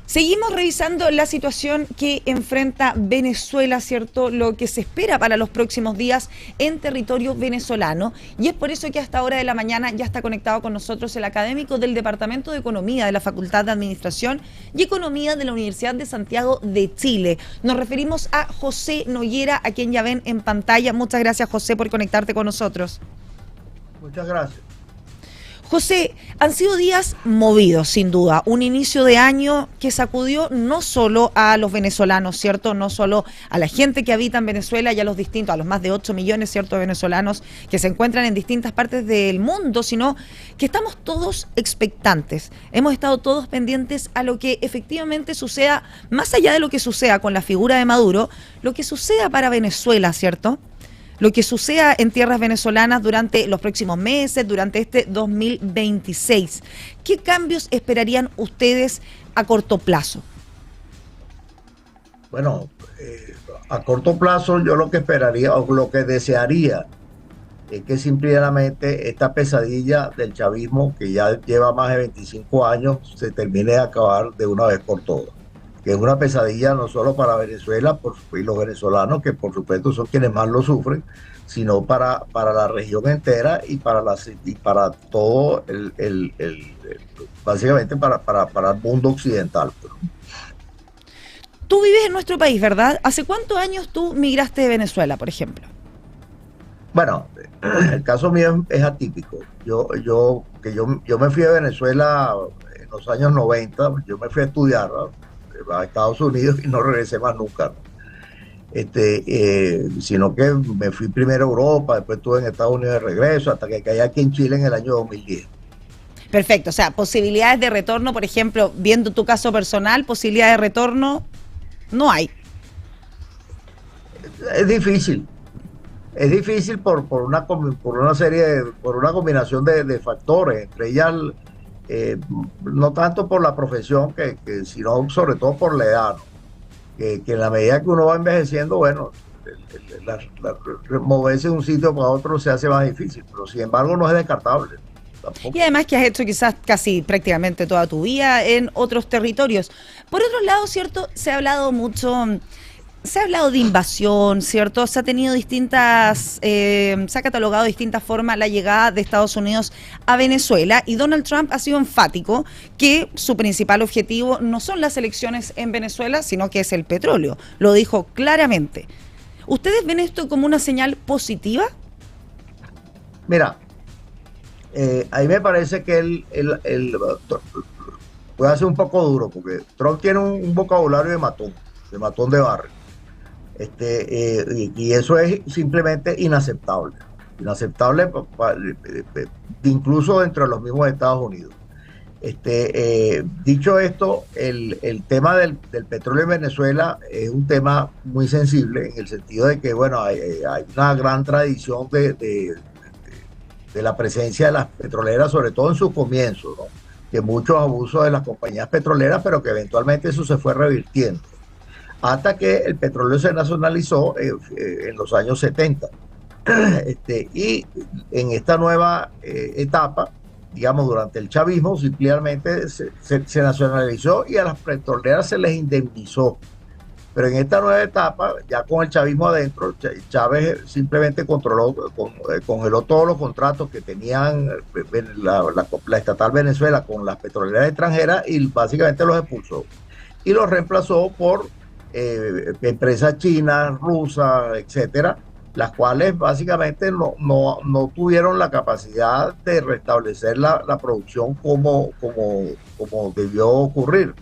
Seguimos revisando la situación que enfrenta Venezuela, ¿cierto? Lo que se espera para los próximos días en territorio venezolano. Y es por eso que a esta hora de la mañana ya está conectado con nosotros el académico del Departamento de Economía de la Facultad de Administración y Economía de la Universidad de Santiago de Chile. Nos referimos a José Noguera, a quien ya ven en pantalla. Muchas gracias, José, por conectarte con nosotros. Muchas gracias. José, han sido días movidos, sin duda, un inicio de año que sacudió no solo a los venezolanos, ¿cierto? No solo a la gente que habita en Venezuela y a los más de 8 millones, ¿cierto?, de venezolanos que se encuentran en distintas partes del mundo, sino que estamos todos expectantes. Hemos estado todos pendientes a lo que efectivamente suceda, más allá de lo que suceda con la figura de Maduro, lo que suceda para Venezuela, ¿cierto? Lo que suceda en tierras venezolanas durante los próximos meses, durante este 2026. ¿Qué cambios esperarían ustedes a corto plazo? Bueno, a corto plazo yo lo que esperaría o lo que desearía es que simplemente esta pesadilla del chavismo, que ya lleva más de 25 años, se termine de acabar de una vez por todas. Que es una pesadilla no solo para Venezuela y los venezolanos, que por supuesto son quienes más lo sufren, sino para la región entera y para todo básicamente para el mundo occidental. Tú vives en nuestro país, ¿verdad? ¿Hace cuántos años tú migraste de Venezuela, por ejemplo? Bueno, el caso mío es atípico. Yo me fui a Venezuela en los años 90, yo me fui a estudiar a Estados Unidos y no regresé más nunca, sino que me fui primero a Europa, después estuve en Estados Unidos de regreso, hasta que caí aquí en Chile en el año 2010. Perfecto, o sea, posibilidades de retorno, por ejemplo, viendo tu caso personal, posibilidades de retorno no hay. Es difícil por una combinación de factores, entre ellas no tanto por la profesión, sino sobre todo por la edad, ¿no? Que en la medida que uno va envejeciendo, bueno, moverse de un sitio para otro se hace más difícil, pero sin embargo no es descartable tampoco. Y además que has hecho quizás casi prácticamente toda tu vida en otros territorios. Por otro lado, ¿cierto? Se ha hablado de invasión, ¿cierto? Se ha tenido se ha catalogado de distintas formas la llegada de Estados Unidos a Venezuela, y Donald Trump ha sido enfático que su principal objetivo no son las elecciones en Venezuela, sino que es el petróleo. Lo dijo claramente. ¿Ustedes ven esto como una señal positiva? Mira, a mí me parece que puede ser un poco duro, porque Trump tiene un vocabulario de matón de barrio. Y eso es simplemente inaceptable incluso dentro de los mismos Estados Unidos. Dicho esto, el tema del petróleo en Venezuela es un tema muy sensible, en el sentido de que, bueno, hay una gran tradición de la presencia de las petroleras, sobre todo en sus comienzos, ¿no? Que muchos abusos de las compañías petroleras, pero que eventualmente eso se fue revirtiendo, hasta que el petróleo se nacionalizó en los años 70. Y en esta nueva etapa, digamos, durante el chavismo, simplemente se nacionalizó y a las petroleras se les indemnizó. Pero en esta nueva etapa, ya con el chavismo adentro, Chávez simplemente congeló todos los contratos que tenían la estatal Venezuela con las petroleras extranjeras, y básicamente los expulsó y los reemplazó por empresas chinas, rusas, etcétera, las cuales básicamente no tuvieron la capacidad de restablecer la producción como debió ocurrir.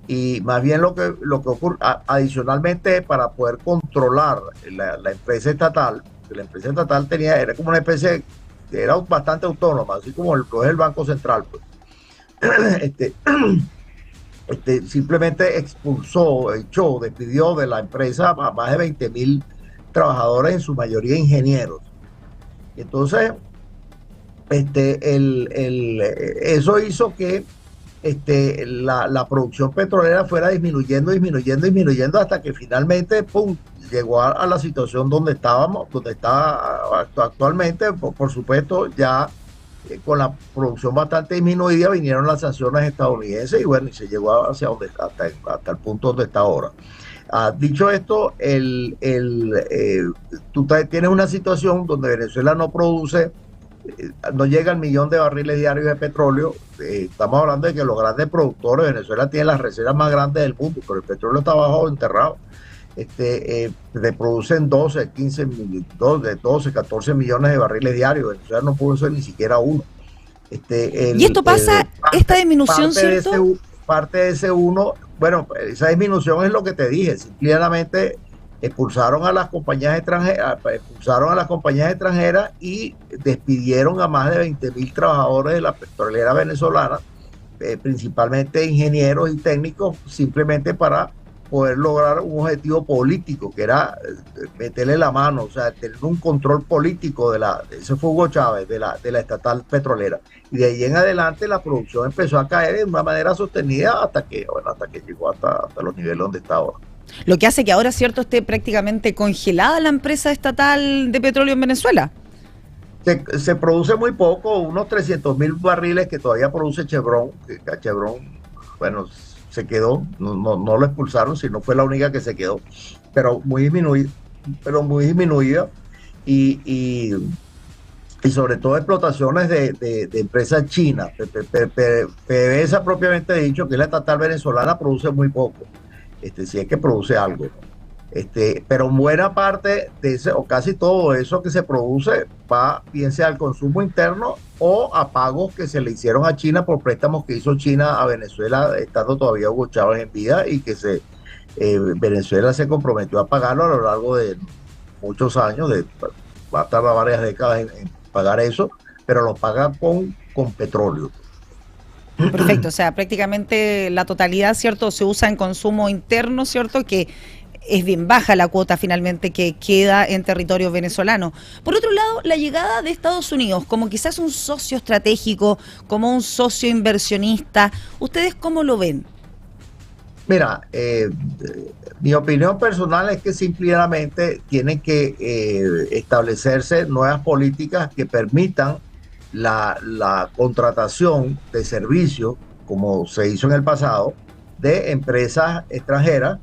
Y más bien lo que ocurre, adicionalmente, para poder controlar la empresa estatal, que la empresa estatal era como una especie, era bastante autónoma, así como lo es el Banco Central, pues. Simplemente despidió de la empresa a más de 20,000 trabajadores, en su mayoría ingenieros. Entonces, eso hizo que la producción petrolera fuera disminuyendo hasta que finalmente, ¡pum!, llegó a la situación donde está actualmente. Por supuesto, ya con la producción bastante disminuida, vinieron las sanciones estadounidenses y bueno, y se llegó hacia donde, hasta el punto donde está ahora. Dicho esto, tú tienes una situación donde Venezuela no produce, no llega al 1.000.000 de barriles diarios de petróleo. Estamos hablando de que los grandes productores, Venezuela tiene las reservas más grandes del mundo, pero el petróleo está bajo enterrado. Le producen 12, 15, 12, 14 millones de barriles diarios. Venezuela no produce ni siquiera uno. Y esto pasa, esta disminución, ¿cierto? Parte de ese uno, bueno, esa disminución es lo que te dije, simplemente expulsaron a las compañías extranjeras y despidieron a más de 20.000 trabajadores de la petrolera venezolana, principalmente ingenieros y técnicos, simplemente para poder lograr un objetivo político, que era meterle la mano, o sea, tener un control político ese fue Hugo Chávez, de la estatal petrolera. Y de ahí en adelante la producción empezó a caer de una manera sostenida hasta que llegó hasta los niveles donde está ahora. Lo que hace que ahora, cierto, esté prácticamente congelada la empresa estatal de petróleo en Venezuela. Se produce muy poco, unos 300.000 barriles que todavía produce Chevron, que Chevron, bueno, se quedó, no lo expulsaron, sino fue la única que se quedó, pero muy disminuida y sobre todo explotaciones de empresas chinas. PDVSA propiamente dicho, que es la estatal venezolana, produce muy poco, si es que produce algo, ¿no? Pero buena parte de ese, o casi todo eso que se produce, va bien sea al consumo interno o a pagos que se le hicieron a China por préstamos que hizo China a Venezuela, estando todavía Hugo Chávez en vida, y que Venezuela se comprometió a pagarlo a lo largo de muchos años, va a tardar varias décadas en pagar eso, pero lo paga con petróleo. Perfecto, o sea, prácticamente la totalidad, ¿cierto?, se usa en consumo interno, ¿cierto?, que es bien baja la cuota finalmente que queda en territorio venezolano. Por otro lado, la llegada de Estados Unidos como quizás un socio estratégico, como un socio inversionista, ¿ustedes cómo lo ven? Mira, mi opinión personal es que simplemente tienen que establecerse nuevas políticas que permitan la contratación de servicios, como se hizo en el pasado, de empresas extranjeras.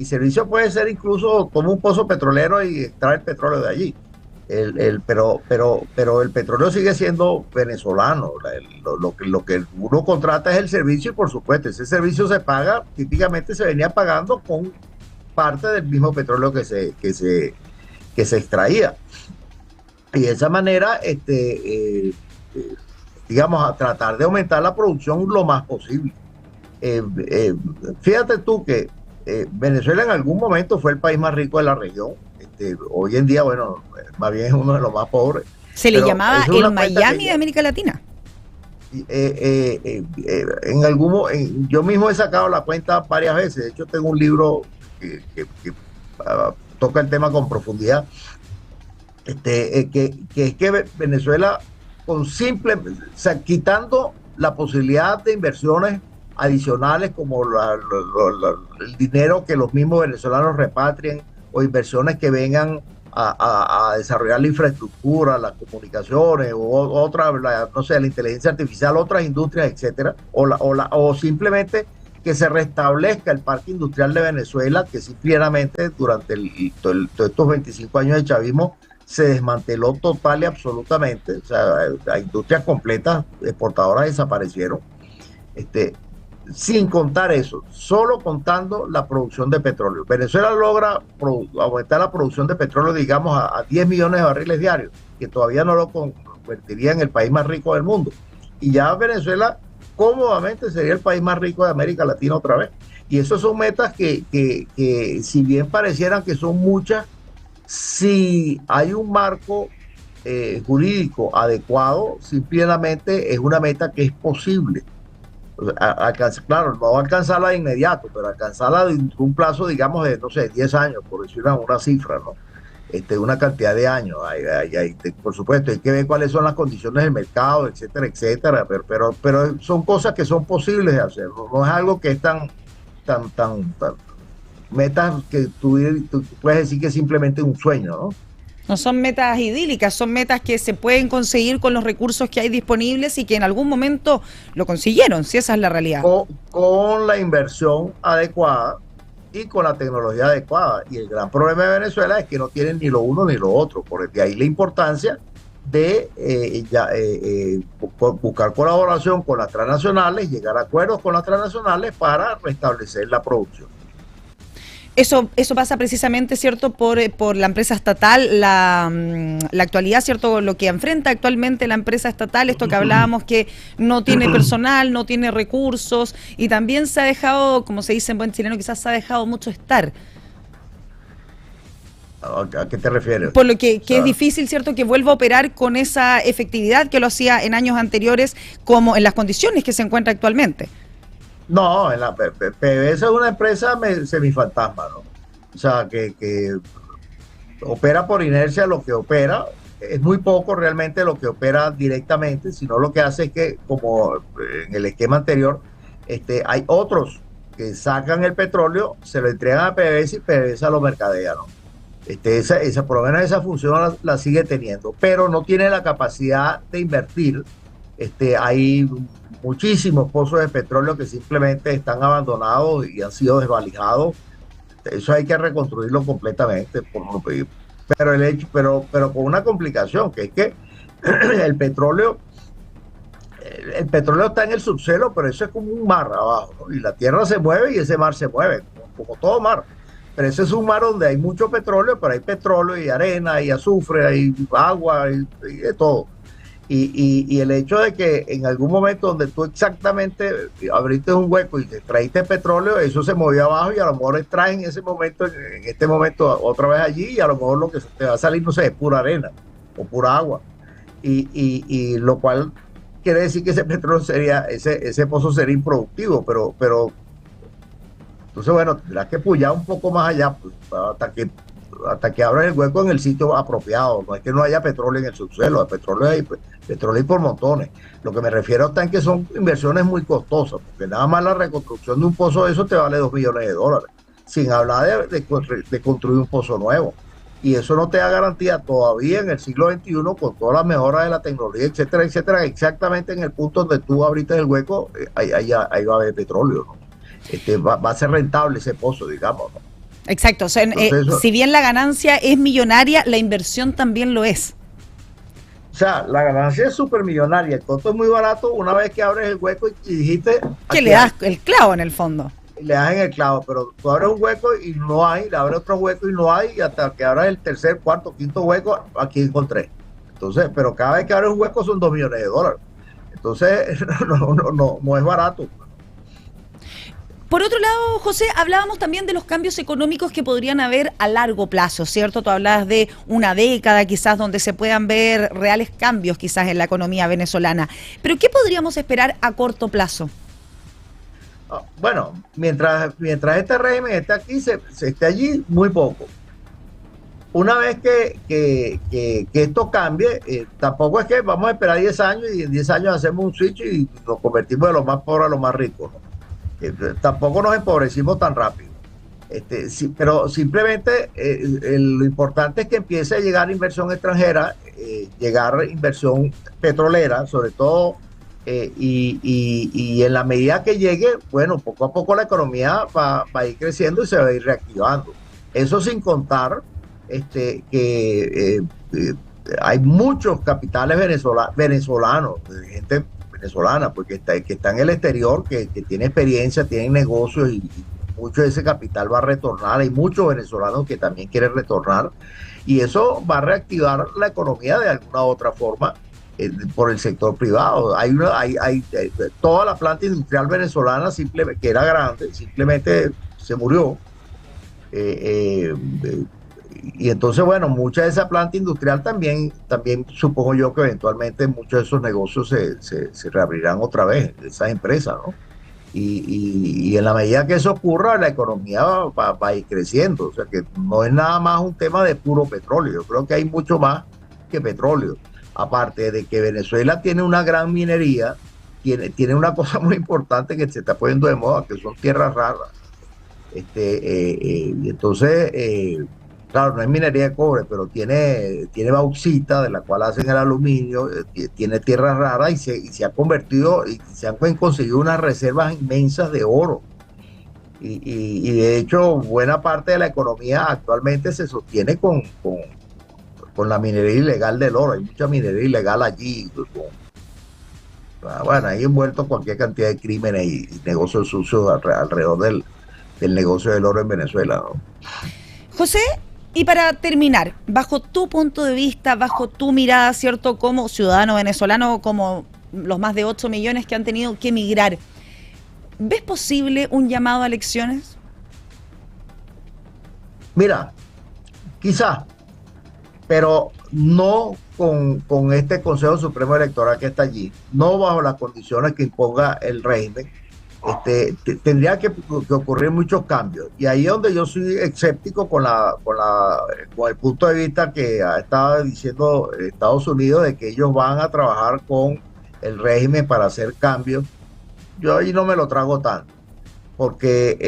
Y servicio puede ser incluso como un pozo petrolero y extraer petróleo de allí. Pero el petróleo sigue siendo venezolano. Lo que uno contrata es el servicio, y por supuesto ese servicio se paga, típicamente se venía pagando con parte del mismo petróleo que se extraía. Y de esa manera, digamos, a tratar de aumentar la producción lo más posible. Fíjate tú que Venezuela en algún momento fue el país más rico de la región. Hoy en día, bueno, más bien es uno de los más pobres. Se le llamaba el Miami de América Latina. Yo mismo he sacado la cuenta varias veces. De hecho, tengo un libro que toca el tema con profundidad. Que es que Venezuela, o sea, quitando la posibilidad de inversiones adicionales como el dinero que los mismos venezolanos repatrien, o inversiones que vengan a desarrollar la infraestructura, las comunicaciones, o no sé, la inteligencia artificial, otras industrias, etcétera, o simplemente que se restablezca el parque industrial de Venezuela, que simplemente durante todos estos 25 años de chavismo se desmanteló total y absolutamente. O sea, las industrias completas exportadoras desaparecieron. Sin contar eso, solo contando la producción de petróleo. Venezuela logra aumentar la producción de petróleo, digamos, a 10 millones de barriles diarios, que todavía no lo convertiría en el país más rico del mundo. Y ya Venezuela cómodamente sería el país más rico de América Latina otra vez. Y esas son metas que si bien parecieran que son muchas, si hay un marco jurídico adecuado, simplemente es una meta que es posible. Claro, no va a alcanzarla de inmediato, pero alcanzarla de un plazo, digamos, de, no sé, 10 años, por decir una cifra, ¿no? Una cantidad de años. Por supuesto, hay que ver cuáles son las condiciones del mercado, etcétera, etcétera, pero son cosas que son posibles de hacer, no es algo que es tan metas que tú puedes decir que es simplemente un sueño, ¿no? No son metas idílicas, son metas que se pueden conseguir con los recursos que hay disponibles y que en algún momento lo consiguieron, si esa es la realidad. Con la inversión adecuada y con la tecnología adecuada. Y el gran problema de Venezuela es que no tienen ni lo uno ni lo otro. Por de ahí la importancia de buscar colaboración con las transnacionales, llegar a acuerdos con las transnacionales para restablecer la producción. Eso pasa precisamente, ¿cierto?, por la empresa estatal, la actualidad, ¿cierto?, lo que enfrenta actualmente la empresa estatal, esto que hablábamos, que no tiene personal, no tiene recursos, y también se ha dejado, como se dice en buen chileno, quizás se ha dejado mucho estar. ¿A qué te refieres? Por lo que es difícil, ¿cierto?, que vuelva a operar con esa efectividad que lo hacía en años anteriores, como en las condiciones que se encuentra actualmente. No, PDVSA es una empresa semifantasma, ¿no? O sea, que opera por inercia lo que opera. Es muy poco realmente lo que opera directamente, sino lo que hace es que, como en el esquema anterior, hay otros que sacan el petróleo, se lo entregan a PDVSA y PDVSA lo mercadea, ¿no? Por lo menos esa función la sigue teniendo, pero no tiene la capacidad de invertir. Hay muchísimos pozos de petróleo que simplemente están abandonados y han sido desvalijados. Eso hay que reconstruirlo completamente, pero con una complicación, que es que el petróleo está en el subsuelo, pero eso es como un mar abajo, ¿no? Y la tierra se mueve y ese mar se mueve, como todo mar. Pero ese es un mar donde hay mucho petróleo, pero hay petróleo y arena, hay azufre, hay agua, y de todo. Y el hecho de que en algún momento donde tú exactamente abriste un hueco y te traíste petróleo, eso se movió abajo y a lo mejor extrae en este momento otra vez allí, y a lo mejor lo que te va a salir, no sé, es pura arena o pura agua. Y lo cual quiere decir que ese petróleo ese pozo sería improductivo, pero entonces, bueno, tendrás que pullar un poco más allá, pues, hasta que abran el hueco en el sitio apropiado. No es que no haya petróleo en el subsuelo, petróleo hay por montones. Lo que me refiero está en que son inversiones muy costosas, porque nada más la reconstrucción de un pozo de eso te vale $2 millones, sin hablar de construir un pozo nuevo. Y eso no te da garantía todavía en el siglo XXI, con todas las mejoras de la tecnología, etcétera, etcétera, exactamente en el punto donde tú abriste el hueco, ahí va a haber petróleo, ¿no? Va a ser rentable ese pozo, digamos, ¿no? Exacto, o sea, si bien la ganancia es millonaria, la inversión también lo es. O sea, la ganancia es súper millonaria, el costo es muy barato una vez que abres el hueco y dijiste... Que le das el clavo en el fondo. Le das en el clavo, pero tú abres un hueco y no hay, le abres otro hueco y no hay, y hasta que abras el tercer, cuarto, quinto hueco, aquí encontré. Entonces, pero cada vez que abres un hueco son $2 millones. Entonces, no es barato. Por otro lado, José, hablábamos también de los cambios económicos que podrían haber a largo plazo, ¿cierto? Tú hablabas de una década quizás donde se puedan ver reales cambios quizás en la economía venezolana. Pero ¿qué podríamos esperar a corto plazo? Bueno, mientras este régimen esté aquí, se esté allí, muy poco. Una vez que esto cambie, tampoco es que vamos a esperar 10 años y en 10 años hacemos un switch y nos convertimos de los más pobres a los más ricos, ¿no? Tampoco nos empobrecimos tan rápido. Pero simplemente lo importante es que empiece a llegar inversión extranjera, llegar inversión petrolera, sobre todo, y en la medida que llegue, bueno, poco a poco la economía va a ir creciendo y se va a ir reactivando. Eso sin contar que hay muchos capitales venezolanos, gente venezolana, porque que está en el exterior, que tiene experiencia, tiene negocios, y mucho de ese capital va a retornar. Hay muchos venezolanos que también quieren retornar, y eso va a reactivar la economía de alguna u otra forma por el sector privado. Hay toda la planta industrial venezolana, que era grande, simplemente se murió. Y entonces, bueno, mucha de esa planta industrial también supongo yo que eventualmente muchos de esos negocios se reabrirán otra vez, esas empresas, ¿no? Y en la medida que eso ocurra, la economía va a ir creciendo. O sea, que no es nada más un tema de puro petróleo. Yo creo que hay mucho más que petróleo. Aparte de que Venezuela tiene una gran minería, tiene una cosa muy importante que se está poniendo de moda, que son tierras raras. Y entonces... Claro, no es minería de cobre, pero tiene bauxita, de la cual hacen el aluminio, tiene tierras raras y se ha convertido, y se han conseguido unas reservas inmensas de oro. Y de hecho, buena parte de la economía actualmente se sostiene con la minería ilegal del oro. Hay mucha minería ilegal allí. Bueno, ahí envuelto cualquier cantidad de crímenes y negocios sucios alrededor del negocio del oro en Venezuela, ¿no? José, y para terminar, bajo tu punto de vista, bajo tu mirada, ¿cierto? Como ciudadano venezolano, como los más de 8 millones que han tenido que emigrar, ¿ves posible un llamado a elecciones? Mira, quizás, pero no con este Consejo Supremo Electoral que está allí, no bajo las condiciones que imponga el régimen. Tendría que ocurrir muchos cambios. Y ahí es donde yo soy escéptico con el punto de vista que estaba diciendo Estados Unidos de que ellos van a trabajar con el régimen para hacer cambios. Yo ahí no me lo trago tanto porque,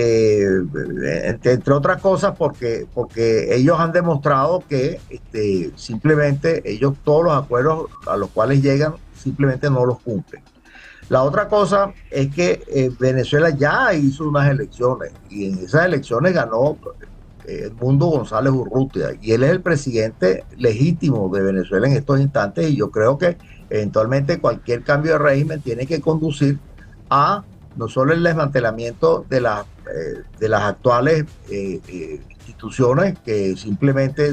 entre otras cosas, porque ellos han demostrado que simplemente ellos todos los acuerdos a los cuales llegan simplemente no los cumplen. La otra cosa es que Venezuela ya hizo unas elecciones y en esas elecciones ganó Edmundo González Urrutia y él es el presidente legítimo de Venezuela en estos instantes y yo creo que eventualmente cualquier cambio de régimen tiene que conducir a no solo el desmantelamiento de las actuales instituciones que simplemente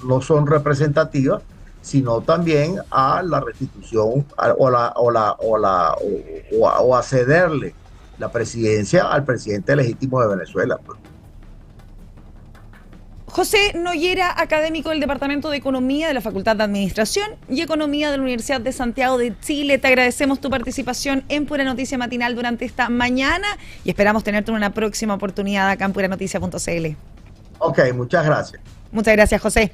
no son representativas, sino también a la restitución o a cederle la presidencia al presidente legítimo de Venezuela. José Noguera, académico del Departamento de Economía de la Facultad de Administración y Economía de la Universidad de Santiago de Chile. Te agradecemos tu participación en Pura Noticia Matinal durante esta mañana y esperamos tenerte en una próxima oportunidad acá en puranoticia.cl. Ok, muchas gracias. Muchas gracias, José.